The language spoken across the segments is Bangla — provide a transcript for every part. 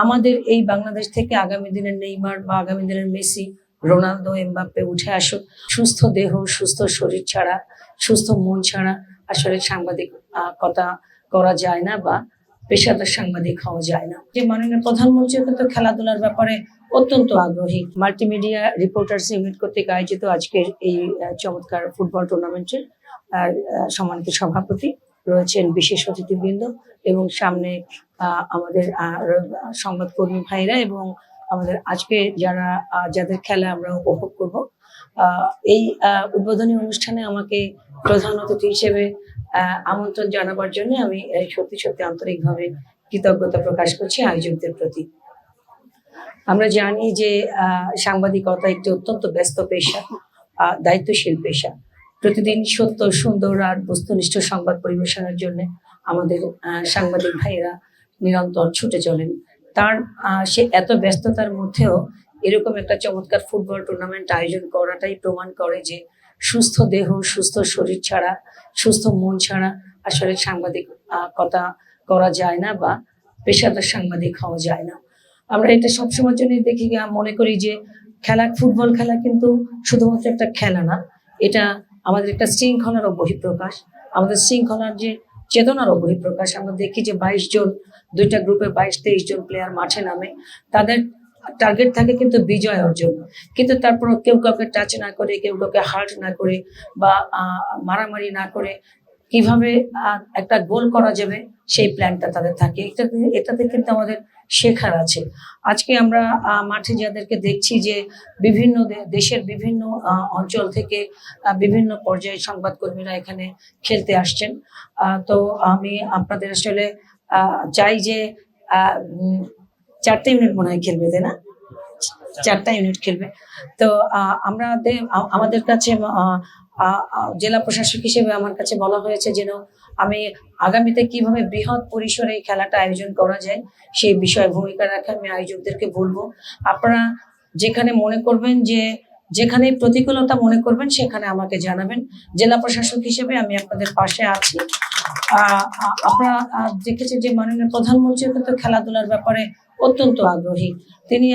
আমাদের এই বাংলাদেশ থেকে আগামী দিনের নেইমার বা আগামী দিনের মেসি, রোনালদো, এমবাপ্পে উঠে আসুক। সুস্থ দেহ, সুস্থ শরীর ছাড়া, সুস্থ মন ছাড়া আসলে সাংবাদিকতা করা যায় না বা পেশাদার সাংবাদিক হওয়া যায় না। যে মাননীয় প্রধানমন্ত্রী কিন্তু খেলাধুলার ব্যাপারে অত্যন্ত আগ্রহী। মাল্টিমিডিয়া রিপোর্টার্স ইউনিট কর্তৃক আয়োজিত আজকের এই চমৎকার ফুটবল টুর্নামেন্টের সম্মানিত সভাপতি রয়েছেন বিশেষ অতিথিবৃন্দ এবং সামনে আমাদের সংবাদকর্মী ভাইরা এবং আমাদের আজকে যাদের খেলা আমরা উপভোগ করব। এই উদ্বোধনী অনুষ্ঠানে আমাকে প্রধান অতিথি হিসেবে আমন্ত্রণ জানাবার জন্য আমি সত্যি সত্যি আন্তরিকভাবে কৃতজ্ঞতা প্রকাশ করছি আয়োজকদের প্রতি। আমরা জানি যে সাংবাদিকতা একটি অত্যন্ত ব্যস্ত পেশা, দায়িত্বশীল পেশা। প্রতিদিন সত্য, সুন্দর আর বস্তুনিষ্ঠ সংবাদ পরিবেশনের জন্য আমাদের সাংবাদিক ভাইয়েরা নিরন্তর ছুটে চলেন। সে এত ব্যস্ততার মধ্যেও এরকম একটা চমৎকার ফুটবল টুর্নামেন্ট আয়োজন করাটাই প্রমাণ করে যে সুস্থ দেহ, সুস্থ শরীর ছাড়া, সুস্থ মন ছাড়া আসলে সাংবাদিকতা করা যায় না বা পেশাদার সাংবাদিক হওয়া যায় না। আমরা এটা সবসময়ের জন্যই দেখি, মনে করি যে ফুটবল খেলা কিন্তু শুধুমাত্র একটা খেলা না, এটা আমাদের একটা শৃঙ্খলারও বহিঃপ্রকাশ, আমাদের শৃঙ্খলার যে চেতনারও বহিঃপ্রকাশ। আমরা দেখি যে 22 জন, দুইটা গ্রুপে 22-23 জন প্লেয়ার মাঠে নামে, তাদের টার্গেট থাকে কিন্তু বিজয় অর্জন, কিন্তু তারপর কেউ কাউকে টাচ না করে, কেউ কাউকে হার্ট না করে বা মারামারি না করে কিভাবে একটা গোল করা যাবে সেই প্ল্যানটা তাদের থাকে। এটাতে কিন্তু আমাদের শেখার আছে। আজকে আমরা মাঠে যাদেরকে দেখছি যে বিভিন্ন দেশের বিভিন্ন অঞ্চল থেকে বিভিন্ন পর্যায়ে সংবাদকর্মীরা এখানে খেলতে আসছেন। তো আমি আপনাদের আসলে চাই যে 4টা ইউনিট মনে হয় খেলবে, তাই না? 4টা ইউনিট খেলবে। তো আমাদের কাছে জেলা প্রশাসক হিসেবে আমার কাছে বলা হয়েছে যেন আমি আগামীতে কিভাবে বৃহৎ পরিসরে এই খেলাটা আয়োজন করা যায় সেই বিষয়ে ভূমিকা রাখা আমি আয়োজকদেরকে বলবো। আপনারা যেখানে মনে করবেন যে যেখানে প্রতিকূলতা মনে করবেন সেখানে আমাকে জানাবেন। জেলা প্রশাসক হিসেবে আমি আপনাদের পাশে আছি। আপনারা দেখেছেন যে মাননীয় প্রধানমন্ত্রী কিন্তু খেলাধুলার ব্যাপারে অত্যন্ত আগ্রহী। তিনি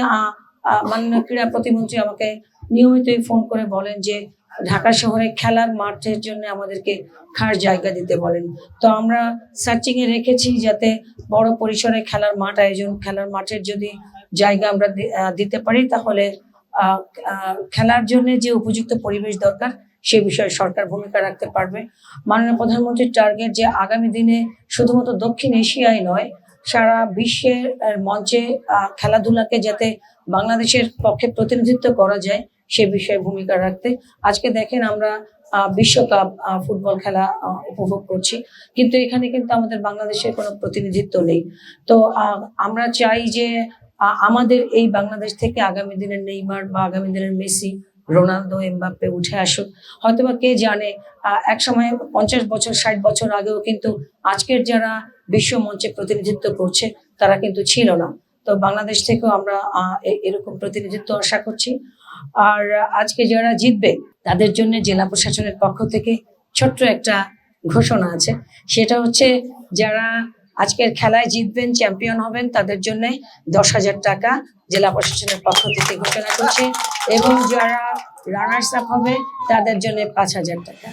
মাননীয় ক্রীড়া প্রতিমন্ত্রী আমাকে নিয়মিতই ফোন করে বলেন যে ঢাকা শহরে খেলার মাঠের জন্য আমাদেরকে খাস জায়গা দিতে বলেন। তো আমরা সার্চিং এ রেখেছি যাতে বড় পরিসরে খেলার মাঠের যদি জায়গা আমরা দিতে পারি তাহলে খেলার জন্য যে উপযুক্ত পরিবেশ দরকার সে বিষয়ে সরকার ভূমিকা রাখতে পারবে। মাননীয় প্রধানমন্ত্রীর টার্গেট যে আগামী দিনে শুধুমাত্র দক্ষিণ এশিয়ায় নয়, সারা বিশ্বের মঞ্চে খেলাধুলাকে যাতে বাংলাদেশের পক্ষে প্রতিনিধিত্ব করা যায় সে বিষয়ে ভূমিকা রাখতে। আজকে দেখেন আমরা বিশ্বকাপ ফুটবল খেলা উপভোগ করছি, কিন্তু এখানে কিন্তু আমাদের বাংলাদেশের কোনো প্রতিনিধিত্ব নেই। তো আমরা চাই যে আমাদের এই বাংলাদেশ থেকে আগামী দিনের নেইমার বা আগামী দিনের মেসি, রোনালদো, এমবাপ্পে উঠে আসুক। হয়তোবা কে জানে এক সময় 50 বছর 60 বছর আগেও কিন্তু আজকের যারা বিশ্ব মঞ্চে প্রতিনিধিত্ব করছে তারা কিন্তু ছিল না। তো বাংলাদেশ থেকেও আমরা এরকম প্রতিনিধিত্ব আশা করছি। আর আজকে যারা জিতবে তাদের জন্য জেলা প্রশাসনের পক্ষ থেকে ছোট্ট একটা ঘোষণা আছে, সেটা হচ্ছে যারা আজকের খেলায় জিতবেন, চ্যাম্পিয়ন হবেন, তাদের জন্য 10,000 টাকা জেলা প্রশাসনের পক্ষ থেকে ঘোষণা করছে এবং যারা রানার্স আপ হবে তাদের জন্য 5,000 টাকা।